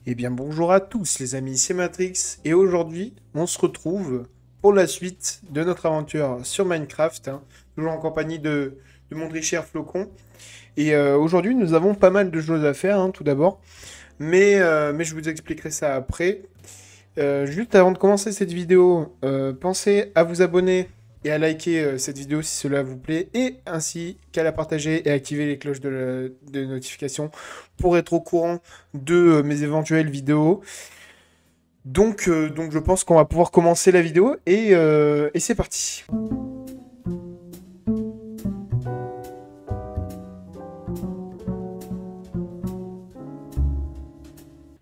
Eh bien bonjour à tous les amis, c'est Matrix et aujourd'hui on se retrouve pour la suite de notre aventure sur Minecraft, hein, toujours en compagnie de mon très cher Flocon. Et aujourd'hui nous avons pas mal de choses à faire, hein, tout d'abord, mais je vous expliquerai ça après. Juste avant de commencer cette vidéo, pensez à vous abonner et à liker cette vidéo si cela vous plaît, et ainsi qu'à la partager et activer les cloches de notification pour être au courant de mes éventuelles vidéos. Donc je pense qu'on va pouvoir commencer la vidéo et c'est parti.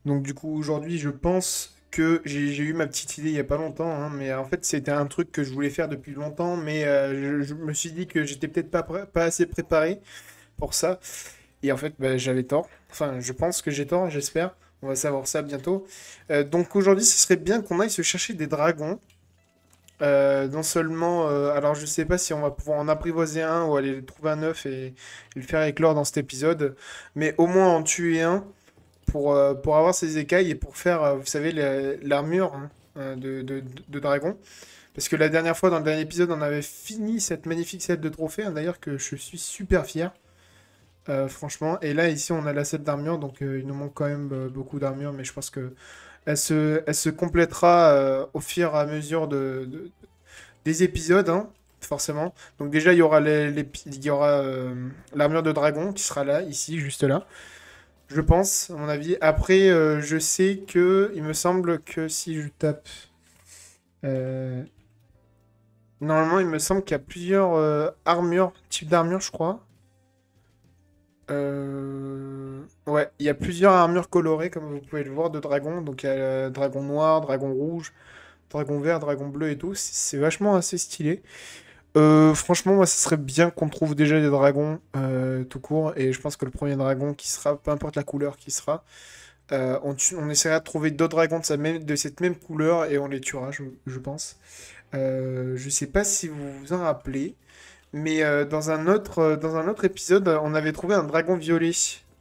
Donc du coup aujourd'hui je pense que j'ai eu ma petite idée il y a pas longtemps, hein, mais en fait c'était un truc que je voulais faire depuis longtemps, mais je me suis dit que j'étais peut-être pas assez préparé pour ça. Et en fait bah, j'avais tort. Enfin je pense que j'ai tort, j'espère. On va savoir ça bientôt. Donc aujourd'hui ce serait bien qu'on aille se chercher des dragons. Non seulement, alors je sais pas si on va pouvoir en apprivoiser un ou aller trouver un œuf et le faire éclore dans cet épisode, mais au moins en tuer un pour avoir ses écailles et pour faire, vous savez, l'armure, hein, de dragon. Parce que la dernière fois, dans le dernier épisode, on avait fini cette magnifique set de trophées, hein, d'ailleurs que je suis super fier, franchement. Et là, ici, on a la set d'armure, donc il nous manque quand même beaucoup d'armure, mais je pense que elle se complétera au fur et à mesure des épisodes, hein, forcément. Donc déjà, il y aura il y aura l'armure de dragon qui sera là, ici, juste là. Je pense, à mon avis. Après, je sais que il me semble que si je tape, euh, normalement, il me semble qu'il y a plusieurs armures, types d'armures, je crois. Ouais, il y a plusieurs armures colorées, comme vous pouvez le voir, de dragons. Donc il y a dragon noir, dragon rouge, dragon vert, dragon bleu et tout. C'est vachement assez stylé. Franchement, moi, ça serait bien qu'on trouve déjà des dragons tout court. Et je pense que le premier dragon qui sera, peu importe la couleur qui sera, on essaiera de trouver d'autres dragons de cette même couleur et on les tuera, je pense. Je sais pas si vous vous en rappelez, mais dans un autre épisode, on avait trouvé un dragon violet.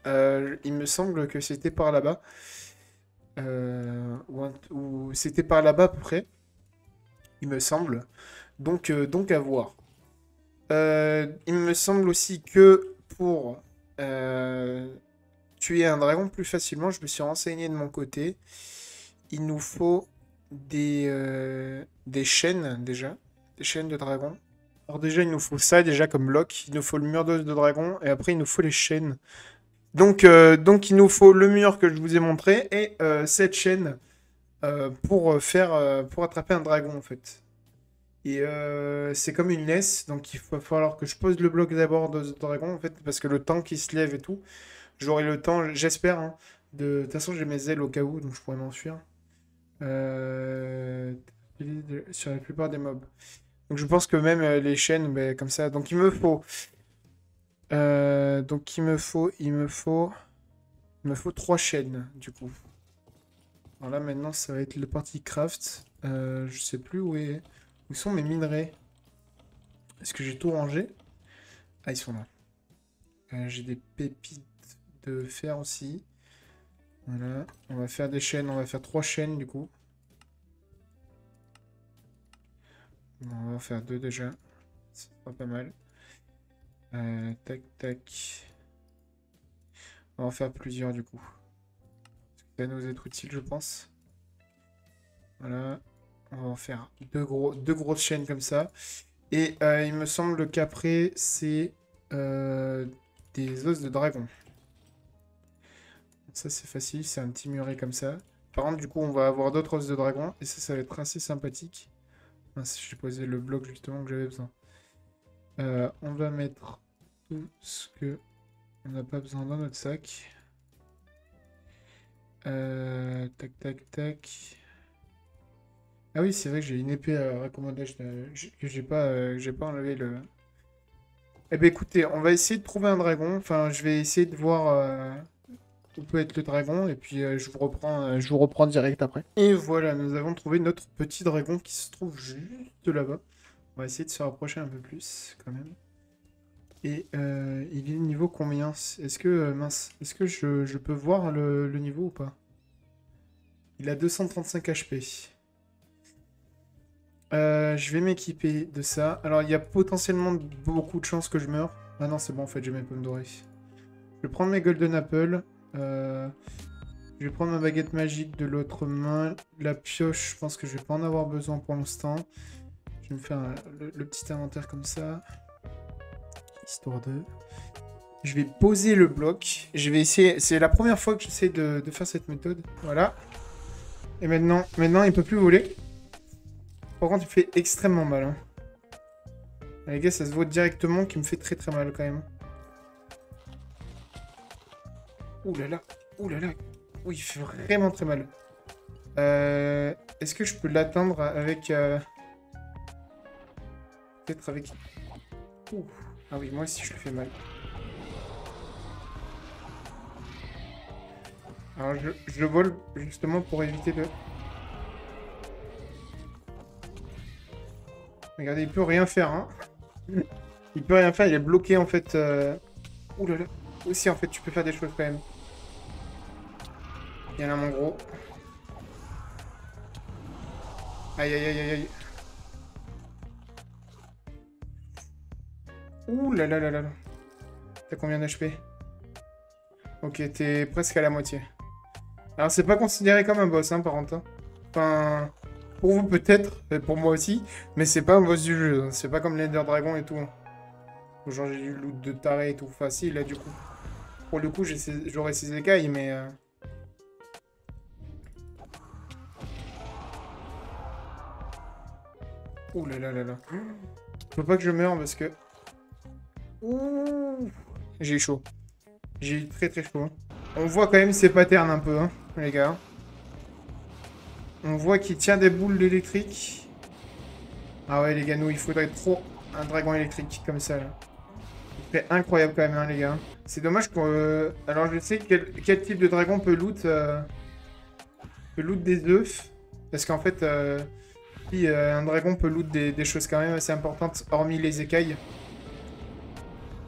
Il me semble que c'était par là-bas. Ou c'était par là-bas à peu près, il me semble. Donc à voir. Il me semble aussi que pour tuer un dragon plus facilement, je me suis renseigné de mon côté. Il nous faut des chaînes déjà, des chaînes de dragon. Alors déjà, il nous faut ça déjà comme bloc. Il nous faut le mur d'os de dragon et après il nous faut les chaînes. Donc il nous faut le mur que je vous ai montré et cette chaîne pour attraper un dragon en fait. Et c'est comme une laisse, donc il va falloir que je pose le bloc d'abord de dragon en fait parce que le temps qu'il se lève et tout, j'aurai le temps, j'espère, hein, de toute façon j'ai mes ailes au cas où donc je pourrais m'enfuir. Euh, sur la plupart des mobs. Donc je pense que même les chaînes, ben, comme ça. Donc il me faut. Donc il me faut trois chaînes du coup. Alors là maintenant ça va être le parti craft. Je sais plus où sont mes minerais. Est-ce que j'ai tout rangé? Ah ils sont là. J'ai des pépites de fer aussi. Voilà. On va faire des chaînes. On va faire trois chaînes du coup. On va en faire deux déjà. Ça sera pas mal. Tac tac. On va en faire plusieurs du coup. Ça va nous être utile, je pense. Voilà. On va en faire deux grosses chaînes comme ça. Et il me semble qu'après, c'est euh, des os de dragon. Ça, c'est facile. C'est un petit muret comme ça. Par contre, du coup, on va avoir d'autres os de dragon. Et ça va être assez sympathique. Mince, j'ai posé le bloc justement que j'avais besoin. On va mettre tout ce que on n'a pas besoin dans notre sac. Tac, tac, tac. Ah oui, c'est vrai que j'ai une épée à recommandation que j'ai pas enlevé le. Eh ben écoutez, on va essayer de trouver un dragon. Enfin, je vais essayer de voir où peut être le dragon et puis je vous reprends direct après. Et voilà, nous avons trouvé notre petit dragon qui se trouve juste là-bas. On va essayer de se rapprocher un peu plus quand même. Et il est niveau combien? Est-ce que mince, est-ce que je peux voir le niveau ou pas? Il a 235 HP. Je vais m'équiper de ça. Alors, il y a potentiellement beaucoup de chances que je meure. Ah non, c'est bon, en fait, j'ai mes pommes dorées. Je vais prendre mes Golden Apple. Je vais prendre ma baguette magique de l'autre main. La pioche, je pense que je vais pas en avoir besoin pour l'instant. Je vais me faire le petit inventaire comme ça. Histoire de... Je vais poser le bloc. Je vais essayer... C'est la première fois que j'essaie de faire cette méthode. Voilà. Et maintenant, il peut plus voler. Par contre, il fait extrêmement mal. Hein. Les gars, ça se voit directement qu'il me fait très très mal quand même. Ouh là là. Ouh là là. Oui, il fait vraiment très mal. Est-ce que je peux l'atteindre avec... Peut-être avec... Ouh. Ah oui, moi aussi je le fais mal. Alors je vole justement pour éviter de... Regardez, il peut rien faire, hein. Il peut rien faire, il est bloqué en fait. Ouh là là. Aussi en fait, tu peux faire des choses quand même. Il y en a mon gros. Aïe aïe aïe aïe aïe. Ouh là là là là là. T'as combien d'HP? Ok, t'es presque à la moitié. Alors c'est pas considéré comme un boss, hein, par contre. Hein. Enfin, pour vous peut-être, et pour moi aussi, mais c'est pas un boss du jeu. Hein. C'est pas comme l'Ender Dragon et tout. Hein. Genre j'ai du loot de taré et tout. Facile là du coup. Pour le coup, j'aurais ses écailles, mais... Ouh là là là là. Faut pas que je meure parce que... Ouh. J'ai eu chaud. J'ai eu très très chaud. Hein. On voit quand même ses patterns un peu, hein, les gars. On voit qu'il tient des boules d'électrique. Ah ouais, les gars, nous, il faudrait trop un dragon électrique comme ça, là. C'est incroyable quand même, hein, les gars. C'est dommage que... alors, je sais quel type de dragon peut loot des œufs. Parce qu'en fait, si, un dragon peut loot des choses quand même assez importantes, hormis les écailles.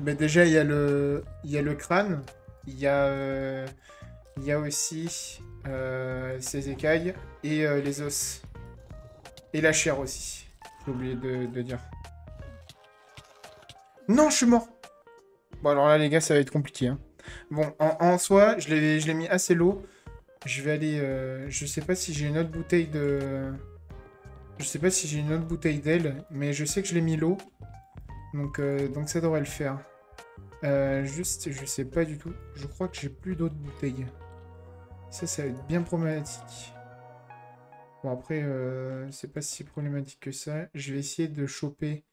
Mais déjà, il y a le crâne. Il y a aussi ses écailles et les os. Et la chair aussi. J'ai oublié de dire. Non, je suis mort. Bon, alors là, les gars, ça va être compliqué. Hein. Bon, en soi, je l'ai mis assez low. Je vais aller... je sais pas si j'ai une autre bouteille de... Je sais pas si j'ai une autre bouteille d'aile, mais je sais que je l'ai mis low. Donc ça devrait le faire. Juste, je sais pas du tout. Je crois que j'ai plus d'autres bouteilles. Ça va être bien problématique. Bon, après, c'est pas si problématique que ça. Je vais essayer de choper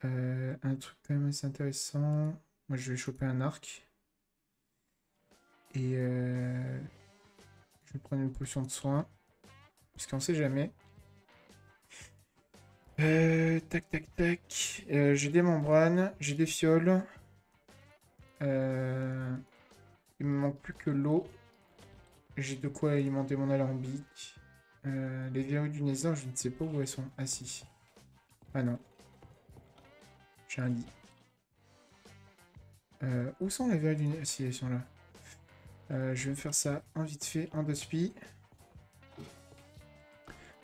un truc quand même assez intéressant. Moi, je vais choper un arc. Et je vais prendre une potion de soin. Parce qu'on sait jamais. Tac, tac, tac. J'ai des membranes. J'ai des fioles. Il me manque plus que l'eau. J'ai de quoi alimenter mon alambic. Les verrues du Nether, je ne sais pas où elles sont. Ah si. Ah non. J'ai un lit. Où sont les verrues du Nether? Ah si, elles sont là. Je vais me faire ça en vite fait, en deux spi.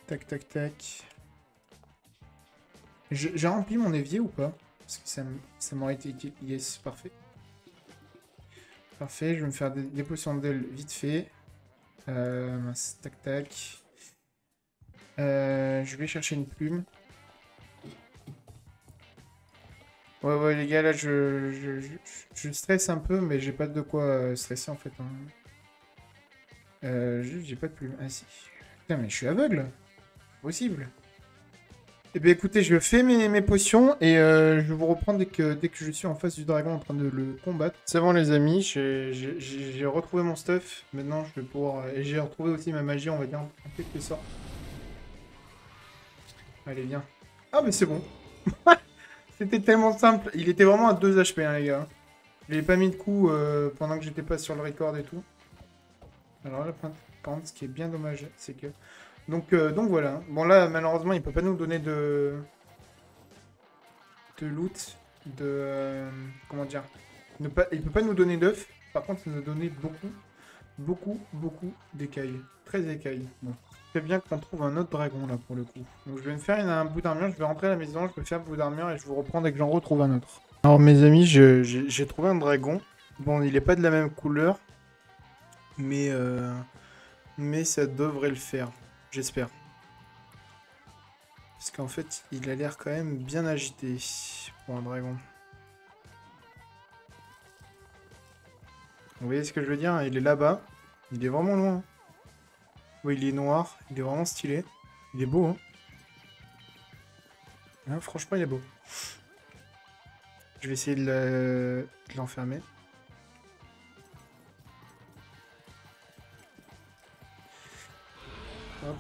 Tac, tac, tac. J'ai rempli mon évier ou pas? Parce que ça m'aurait été utile. Yes, parfait. Parfait, je vais me faire des potions d'aile vite fait. Mince, tac, tac. Je vais chercher une plume. Ouais, les gars, là, je stresse un peu, mais j'ai pas de quoi stresser, en fait. Hein. J'ai pas de plume. Ah, si. Putain, mais je suis aveugle. Possible. Eh bien, écoutez, je fais mes potions, et je vous reprends dès que je suis en face du dragon en train de le combattre. C'est bon, les amis, j'ai retrouvé mon stuff. Maintenant, je vais pouvoir... Et j'ai retrouvé aussi ma magie, on va dire, en quelque sorte. Allez, viens. Ah, mais c'est bon. C'était tellement simple. Il était vraiment à 2 HP, hein, les gars. Je n'ai pas mis de coup pendant que j'étais pas sur le record et tout. Alors là, par contre, ce qui est bien dommage, c'est que... Donc voilà. Bon, là, malheureusement, il peut pas nous donner de loot. Comment dire? Il peut pas nous donner d'œufs. Par contre, il nous donner beaucoup. Beaucoup, beaucoup d'écailles. 13 écailles. Bon. C'est bien qu'on trouve un autre dragon là pour le coup. Donc je vais me faire un bout d'armure, je vais rentrer à la maison, je vais faire un bout d'armure et je vous reprends dès que j'en retrouve un autre. Alors mes amis, j'ai trouvé un dragon. Bon, il est pas de la même couleur, mais, mais ça devrait le faire. J'espère. Parce qu'en fait, il a l'air quand même bien agité pour un dragon. Vous voyez ce que je veux dire? Il est là-bas. Il est vraiment loin. Oui, il est noir. Il est vraiment stylé. Il est beau, hein. Ah, franchement, il est beau. Je vais essayer de l'enfermer. Hop.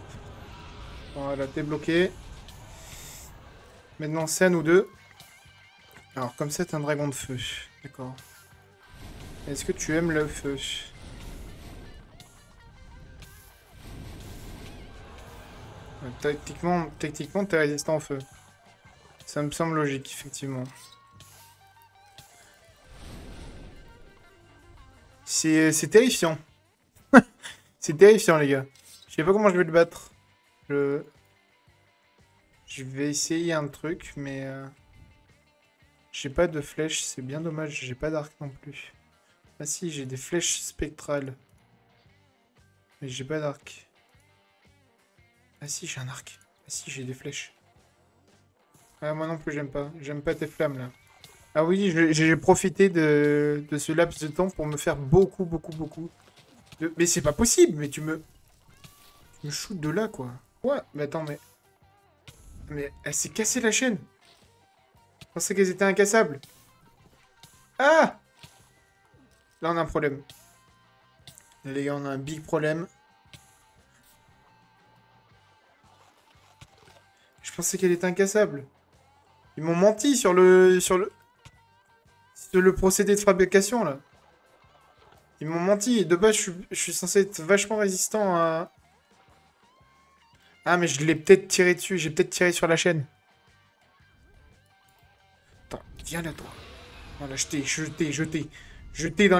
Voilà, t'es bloqué. Maintenant, c'est à nous deux. Alors, comme ça, t'es un dragon de feu. D'accord. Est-ce que tu aimes le feu? Techniquement, t'es résistant au feu. Ça me semble logique, effectivement. C'est terrifiant. C'est terrifiant, les gars. Je sais pas comment je vais le battre. Je, je vais essayer un truc, mais... j'ai pas de flèches, c'est bien dommage. J'ai pas d'arc non plus. Ah si, j'ai des flèches spectrales. Mais j'ai pas d'arc. Ah si, j'ai un arc. Ah si, j'ai des flèches. Ah, moi non plus, j'aime pas. J'aime pas tes flammes, là. Ah oui, j'ai profité de ce laps de temps pour me faire beaucoup, beaucoup, beaucoup. Mais c'est pas possible, mais tu me shootes de là, quoi. Ouais, mais attends, mais... Mais elle s'est cassée la chaîne. Je pensais qu'elles étaient incassables. Ah! Là, on a un problème. Là, les gars, on a un big problème. Je pensais qu'elle était incassable. Ils m'ont menti sur le procédé de fabrication, là. Ils m'ont menti. De base, je suis censé être vachement résistant à... Ah, mais je l'ai peut-être tiré dessus. J'ai peut-être tiré sur la chaîne. Attends, viens là, toi. Voilà, jeté dans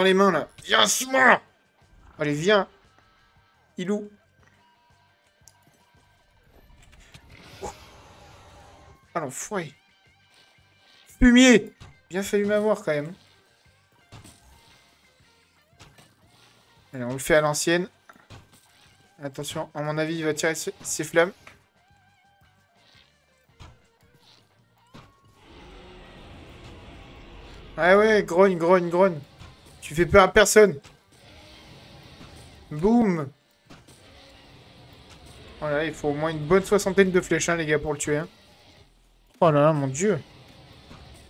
les mains, là. Viens, suis-moi. Allez, viens. Ilou. Ah, l'enfoiré. Fumier. Bien fallu m'avoir, quand même. Allez, on le fait à l'ancienne. Attention, à mon avis, il va tirer ses flammes. Ah ouais, grogne, grogne, grogne. Tu fais peur à personne. Boum. Voilà, il faut au moins une bonne soixantaine de flèches, hein, les gars, pour le tuer. Hein. Oh là là, mon dieu.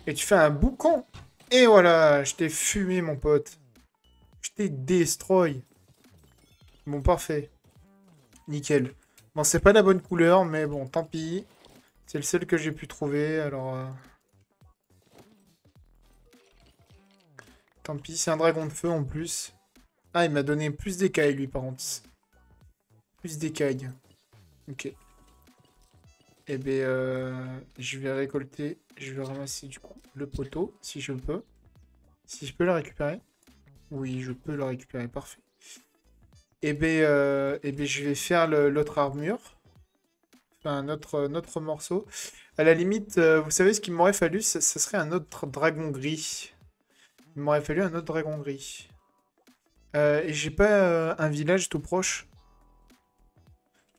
Et tu fais un boucan. Et voilà, je t'ai fumé, mon pote. Je t'ai destroy. Bon, parfait. Nickel. Bon, c'est pas la bonne couleur, mais bon, tant pis. C'est le seul que j'ai pu trouver, alors... tant pis, c'est un dragon de feu en plus. Ah, il m'a donné plus d'écailles, lui, par contre. Plus d'écailles. Ok. Eh bien, je vais récolter, je vais ramasser du coup le poteau, si je peux. Si je peux le récupérer. Oui, je peux le récupérer, parfait. Eh ben, je vais faire l'autre armure. Enfin, notre morceau. À la limite, vous savez ce qu'il m'aurait fallu? Ce serait un autre dragon gris. Il m'aurait fallu un autre dragon gris. Et j'ai pas un village tout proche.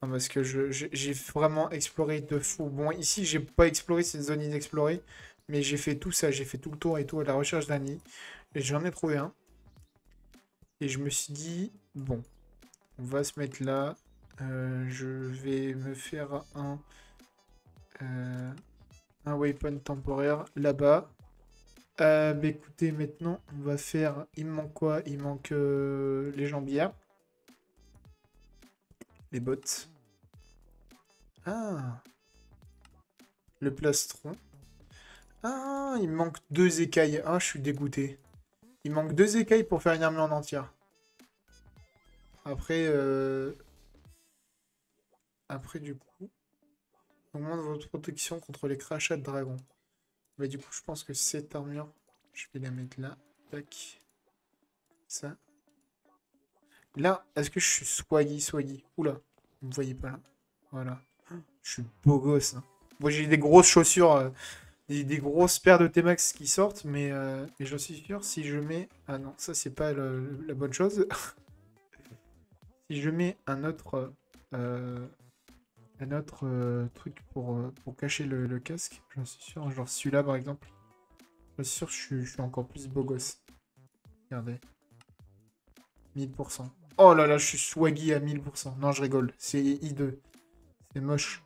Non, parce que j'ai vraiment exploré de fou. Bon, ici, j'ai pas exploré cette zone inexplorée. Mais j'ai fait tout ça. J'ai fait tout le tour et tout à la recherche d'un nid. Et j'en ai trouvé un. Et je me suis dit, bon, on va se mettre là. Je vais me faire euh, un waypoint temporaire là-bas. Bah écoutez, maintenant, on va faire... Il me manque quoi? Il manque les jambières. Les bottes. Ah, le plastron. Ah, il me manque 2 écailles. Ah, je suis dégoûté. Il manque 2 écailles pour faire une armure en entière. Après, après du coup, augmente votre protection contre les crachats de dragon. Bah du coup, je pense que cette armure, je vais la mettre là. Tac. Ça. Là, est-ce que je suis swaggy? Oula, vous me voyez pas là. Voilà. Je suis beau gosse, hein. Moi, j'ai des grosses chaussures, des grosses paires de T-Max qui sortent, mais j'en suis sûr, si je mets... Ah non, ça, c'est pas la bonne chose. Si je mets euh, un autre truc pour cacher le casque, j'en suis sûr, genre celui-là, par exemple, j'en suis sûr que je suis encore plus beau gosse. Regardez, 1000%. Oh là là, je suis swaggy à 1000%. Non, je rigole, c'est hideux. C'est moche.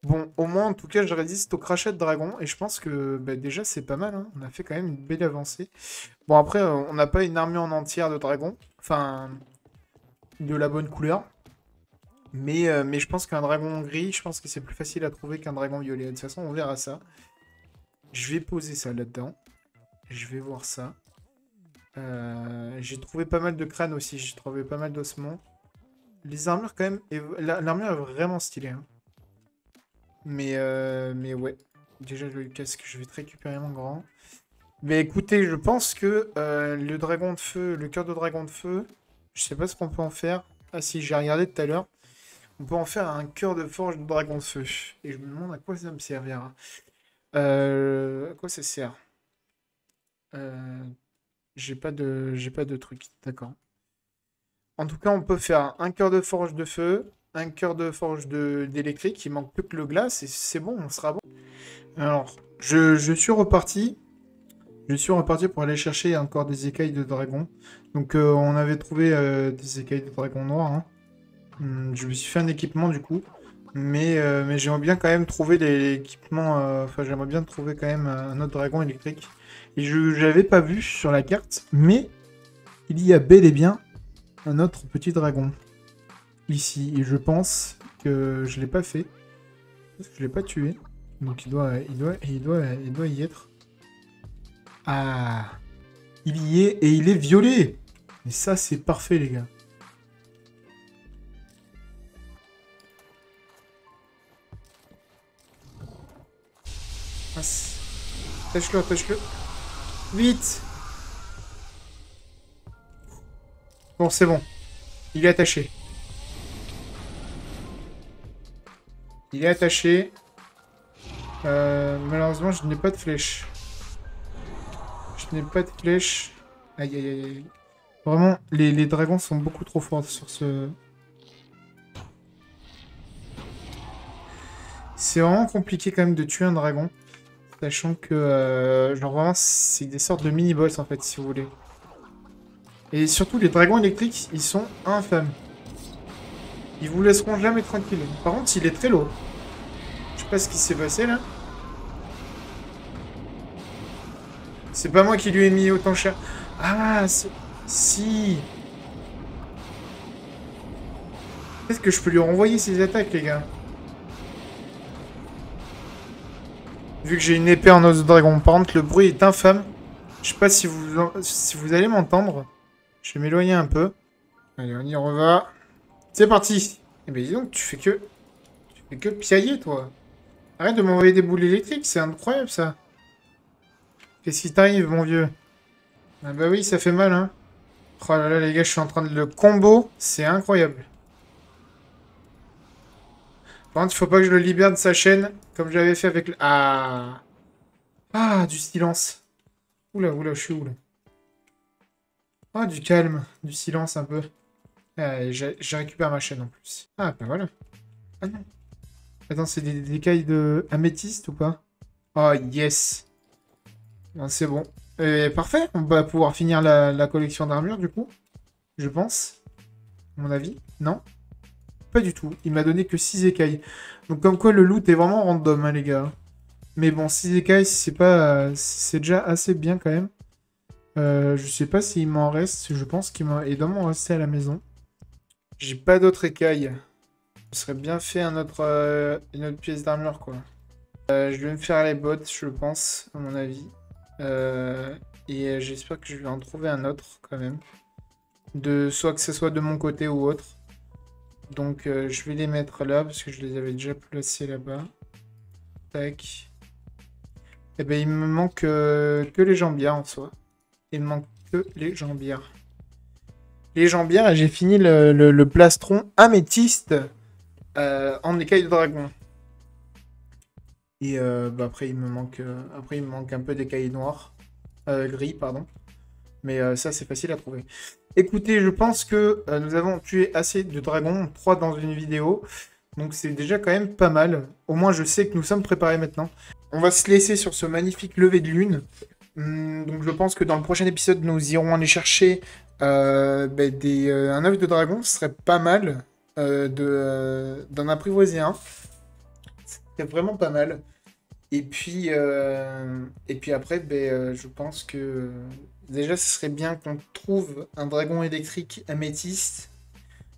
Bon, au moins, en tout cas, je résiste au crachat de dragon. Et je pense que bah, déjà, c'est pas mal, hein. On a fait quand même une belle avancée. Bon, après, on n'a pas une armée en entière de dragons. Enfin, de la bonne couleur. Mais je pense qu'un dragon gris, je pense que c'est plus facile à trouver qu'un dragon violet. De toute façon, on verra ça. Je vais poser ça là-dedans. Je vais voir ça. J'ai trouvé pas mal de crânes aussi. J'ai trouvé pas mal d'ossements. Les armures, quand même... L'armure est vraiment stylée, hein. Mais ouais. Déjà, le casque, je vais te récupérer mon grand. Mais écoutez, je pense que le dragon de feu, le cœur de dragon de feu, je sais pas ce qu'on peut en faire. Ah si, j'ai regardé tout à l'heure. On peut en faire un cœur de forge de dragon de feu. Et je me demande à quoi ça me servira. À quoi ça sert? Euh, j'ai pas de truc. D'accord. En tout cas, on peut faire un cœur de forge de feu, un cœur de forge d'électrique. Il manque plus que le glace et c'est bon, on sera bon. Alors, je suis reparti. Je suis reparti pour aller chercher encore des écailles de dragon. Donc, on avait trouvé des écailles de dragon noir, hein. Je me suis fait un équipement du coup. Mais j'aimerais bien quand même trouver l'équipement. Enfin, j'aimerais bien trouver quand même un autre dragon électrique. Et je l'avais pas vu sur la carte, mais il y a bel et bien un autre petit dragon ici. Et je pense que je l'ai pas fait. Parce que je l'ai pas tué. Donc il doit y être. Ah, il y est et il est violet. Et ça, c'est parfait, les gars. Attache-le, attache-le. Vite! Bon, c'est bon. Il est attaché. Il est attaché. Malheureusement, je n'ai pas de flèche. Je n'ai pas de flèche. Aïe, aïe, aïe, aïe. Vraiment, les dragons sont beaucoup trop forts sur ce... C'est vraiment compliqué quand même de tuer un dragon. Sachant que, genre vraiment, c'est des sortes de mini-boss en fait, si vous voulez. Et surtout, les dragons électriques, ils sont infâmes. Ils vous laisseront jamais tranquille. Par contre, il est très lourd. Je sais pas ce qui s'est passé là. C'est pas moi qui lui ai mis autant cher. Ah, si. Peut-être que je peux lui renvoyer ses attaques, les gars. Vu que j'ai une épée en os de dragon. Par contre, le bruit est infâme. Je sais pas si vous allez m'entendre. Je vais m'éloigner un peu. Allez, on y reva. C'est parti. Eh ben dis donc, tu fais que piailler, toi. Arrête de m'envoyer des boules électriques, c'est incroyable, ça. Qu'est-ce qui t'arrive, mon vieux? Ah bah oui, ça fait mal, hein. Oh là là, les gars, je suis en train de le combo. C'est incroyable. Par contre, il faut pas que je le libère de sa chaîne, comme j'avais fait avec le... Ah. Ah, du silence. Oula, oula, je suis où, là? Ah, du calme, du silence, un peu. Ah, et j'ai récupéré ma chaîne, en plus. Ah, bah voilà. Ah non. Attends, c'est des écailles de améthyste ou pas? Oh, yes. Ah, c'est bon. Parfait, on va pouvoir finir la collection d'armure, du coup. Je pense. À mon avis. Non? Pas du tout. Il m'a donné que 6 écailles. Donc comme quoi le loot est vraiment random, hein, les gars. Mais bon, 6 écailles, c'est pas, c'est déjà assez bien quand même. Je sais pas s'il m'en reste. Je pense il doit m'en rester à la maison. J'ai pas d'autres écailles. Ce serait bien fait une autre pièce d'armure, quoi. Je vais me faire les bottes, je pense, à mon avis. J'espère que je vais en trouver un autre, quand même. Soit que ce soit de mon côté ou autre. Donc je vais les mettre là parce que je les avais déjà placés là-bas. Tac. Et ben il me manque que les jambières en soi. Il me manque que les jambières. les jambières et j'ai fini le plastron améthyste en écaille de dragon. Et bah, après, il me manque un peu d'écaille noire. Gris, pardon. Mais ça, c'est facile à trouver. Écoutez, je pense que nous avons tué assez de dragons, 3 dans une vidéo. Donc c'est déjà quand même pas mal. Au moins, je sais que nous sommes préparés maintenant. On va se laisser sur ce magnifique lever de lune. Donc je pense que dans le prochain épisode, nous irons aller chercher un œuf de dragon. Ce serait pas mal d'en apprivoiser un. C'est vraiment pas mal. Et puis après, je pense que déjà, ce serait bien qu'on trouve un dragon électrique améthyste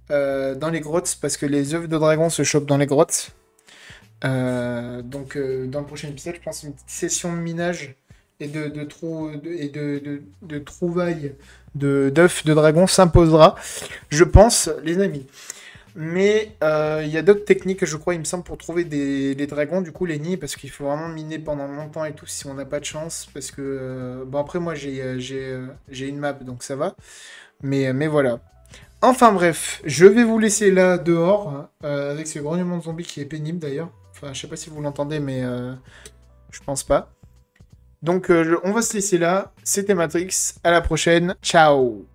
dans les grottes, parce que les œufs de dragon se chopent dans les grottes. Dans le prochain épisode, je pense une petite session de minage et de trouvailles d'œufs de dragon s'imposera, je pense, les amis. Mais il y a d'autres techniques, je crois, il me semble, pour trouver les dragons, du coup, les nids, parce qu'il faut vraiment miner pendant longtemps et tout, si on n'a pas de chance. Parce que, bon, après, moi, j'ai une map, donc ça va. Mais voilà. Enfin, bref, je vais vous laisser là, dehors, avec ce grognement de zombies qui est pénible, d'ailleurs. Enfin, je sais pas si vous l'entendez, mais je pense pas. Donc, on va se laisser là. C'était Matrix. À la prochaine. Ciao!